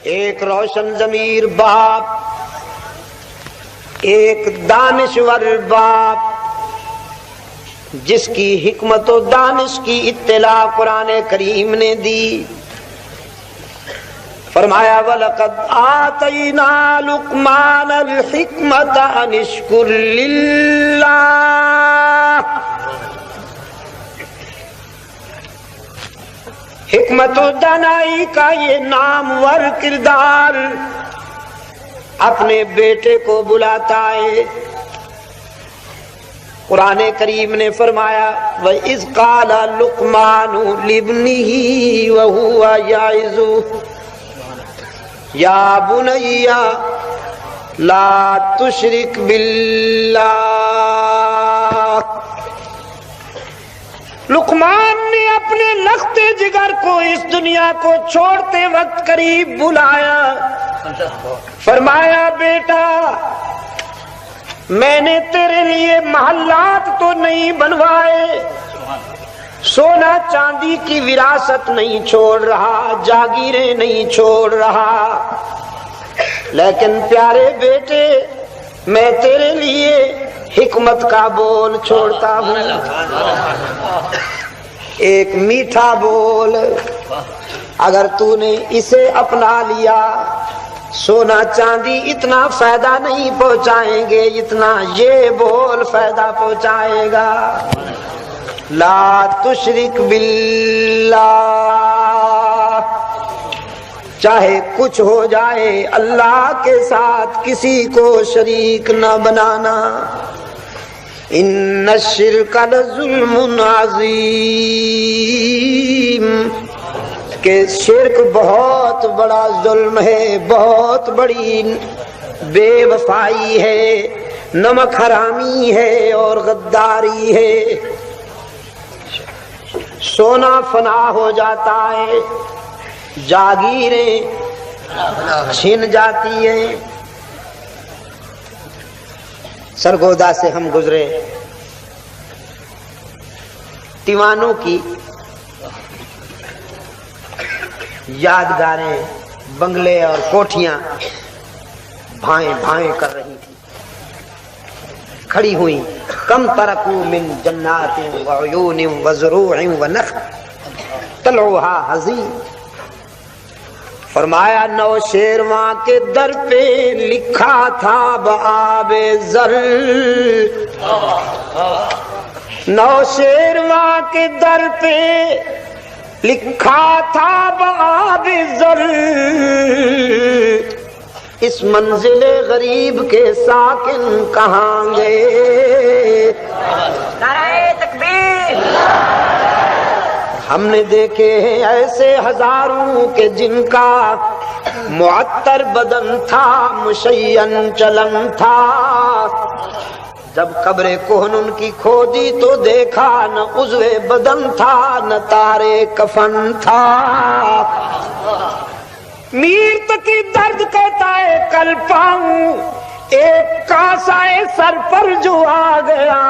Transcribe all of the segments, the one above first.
ایک روشن ضمیر باپ، ایک دانشور باپ جس کی حکمت و دانش کی اطلاع قرآن کریم نے دی. فرمایا وَلَقَدْ آتَيْنَا لُقْمَانَ الْحِكْمَةَ أَنِ اشْكُرْ لِلَّهِ. حکمت و دانائی کا یہ نامور کردار اپنے بیٹے کو بلاتا ہے. قرآن کریم نے فرمایا وَإِذْ قَالَ لُقْمَانُ لِابْنِهِ وَهُوَ يَعِظُهُ یا بنی لا تشرک باللہ. لقمان نے اپنے لخت جگر کو اس دنیا کو چھوڑتے وقت قریب بلایا، فرمایا بیٹا میں نے تیرے لیے محلات تو نہیں بنوائے، سونا چاندی کی وراثت نہیں چھوڑ رہا، جاگیریں نہیں چھوڑ رہا، لیکن پیارے بیٹے میں تیرے لیے حکمت کا بول چھوڑتا ہوں، ایک میٹھا بول. اگر تو نے اسے اپنا لیا سونا چاندی اتنا فائدہ نہیں پہنچائیں گے جتنا یہ بول فائدہ پہنچائے گا. لا تشرک باللہ، چاہے کچھ ہو جائے اللہ کے ساتھ کسی کو شریک نہ بنانا. ان الشرک لظلم عظیم، کہ شرک بہت بڑا ظلم ہے، بہت بڑی بے وفائی ہے، نمک حرامی ہے اور غداری ہے. سونا فنا ہو جاتا ہے، جاگیریں چھن جاتی ہیں. سرگودا سے ہم گزرے، تیوانوں کی یادگاریں، بنگلے اور کوٹھیاں بھائیں بھائیں کر رہی تھی، کھڑی ہوئی. کم ترکو من جنات وعیون وزروع ونخل طلعها حضیم. فرمایا نوشیرواں کے در پہ لکھا تھا بآب زر، نوشیرواں کے در پہ لکھا تھا بآب زر، اس منزل غریب کے ساکن کہاں گئے. نعرہ تکبیر. ہم نے دیکھے ہیں ایسے ہزاروں کہ جن کا معطر بدن تھا، مشین چلن تھا، جب قبر کہن ان کی کھودی تو دیکھا نہ عضو بدن تھا نہ تارے کفن تھا. میر تقی درد کہتا ہے کل پاؤں ایک کاسائے سر پر جو آ گیا،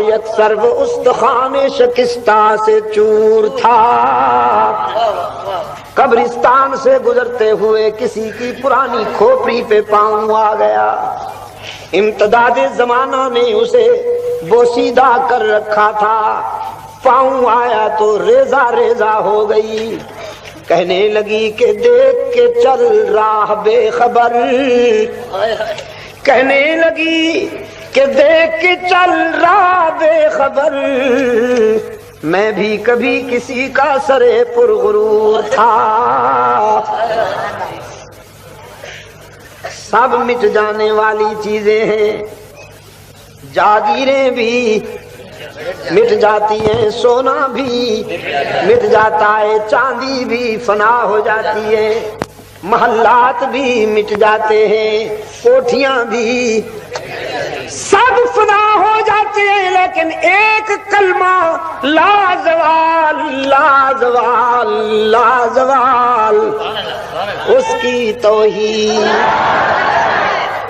یک سرو استخوان شکستہ سے چور تھا. قبرستان سے گزرتے ہوئے کسی کی پرانی کھوپڑی پہ پاؤں آ گیا، امتداد زمانہ نے اسے بوسیدہ کر رکھا تھا، پاؤں آیا تو ریزہ ریزہ ہو گئی. کہنے لگی کہ دیکھ کے چل راہ بے خبر، کہنے لگی کہ دیکھ کے چل راہ بے خبر، میں بھی کبھی کسی کا سرے پرغرور تھا. سب مٹ جانے والی چیزیں ہیں، جاگیریں بھی مٹ جاتی ہیں، سونا بھی مٹ جاتا ہے، چاندی بھی فنا ہو جاتی ہے، محلات بھی مٹ جاتے ہیں، کوٹھیاں بھی سب فنا ہو جاتے ہیں، لیکن ایک کلمہ لا زوال لا زوال لا زوال، اس کی توحید،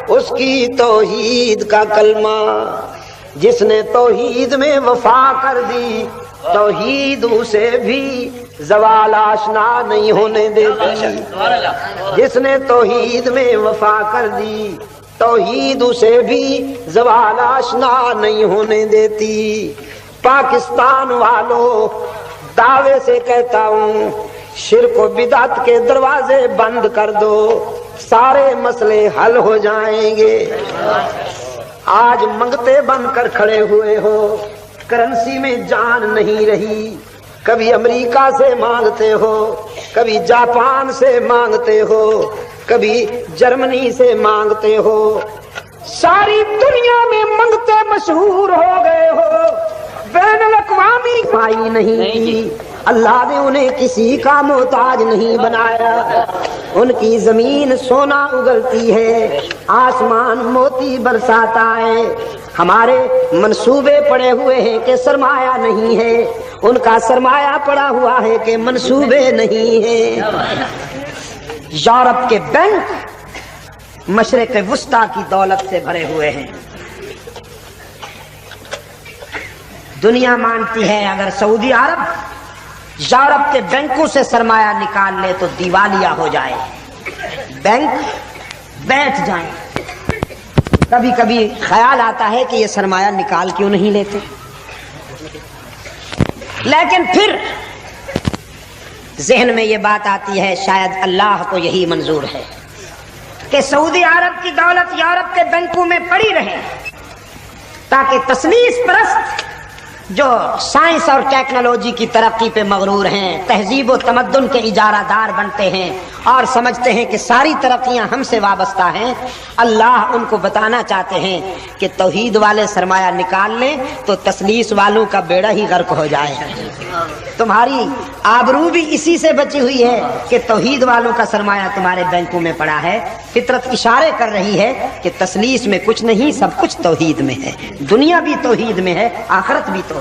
اس کی توحید کا کلمہ. جس نے توحید میں وفا کر دی توحید اسے بھی زوال آشنا نہیں ہونے دیتی. جس نے توحید میں وفا کر دی توحید اسے بھی زوال آشنا نہیں ہونے دیتی. پاکستان والوں دعوے سے کہتا ہوں شرک و بدعت کے دروازے بند کر دو, سارے مسئلے حل ہو جائیں گے. آج منگتے بن کر کھڑے ہوئے ہو, کرنسی میں جان نہیں رہی. کبھی امریکہ سے مانگتے ہو, کبھی جاپان سے مانگتے ہو, کبھی جرمنی سے مانگتے ہو. ساری دنیا میں منگتے مشہور ہو گئے ہو, بین الاقوامی پائی نہیں. اللہ نے انہیں کسی کا محتاج نہیں بنایا. ان کی زمین سونا اگلتی ہے, آسمان موتی برساتا ہے. ہمارے منصوبے پڑے ہوئے ہیں کہ سرمایہ نہیں ہے, ان کا سرمایہ پڑا ہوا ہے کہ منصوبے نہیں ہیں. یورپ کے بینک مشرق وسطی کی دولت سے بھرے ہوئے ہیں. دنیا مانتی ہے اگر سعودی عرب یورپ کے بینکوں سے سرمایہ نکال لے تو دیوالیہ ہو جائے, بینک بیٹھ جائیں. کبھی کبھی خیال آتا ہے کہ یہ سرمایہ نکال کیوں نہیں لیتے, لیکن پھر ذہن میں یہ بات آتی ہے شاید اللہ کو یہی منظور ہے کہ سعودی عرب کی دولت یورپ کے بینکوں میں پڑی رہے تاکہ تثلیث پرست جو سائنس اور ٹیکنالوجی کی ترقی پہ مغرور ہیں, تہذیب و تمدن کے اجارہ دار بنتے ہیں اور سمجھتے ہیں کہ ساری ترقیاں ہم سے وابستہ ہیں, اللہ ان کو بتانا چاہتے ہیں کہ توحید والے سرمایہ نکال لیں تو تثلیث والوں کا بیڑا ہی غرق ہو جائے. تمہاری آبرو بھی اسی سے بچی ہوئی ہے کہ توحید والوں کا سرمایہ تمہارے بینکوں میں پڑا ہے. فطرت اشارے کر رہی ہے کہ تثلیث میں کچھ نہیں, سب کچھ توحید میں ہے. دنیا بھی توحید میں ہے, آخرت بھی توحید.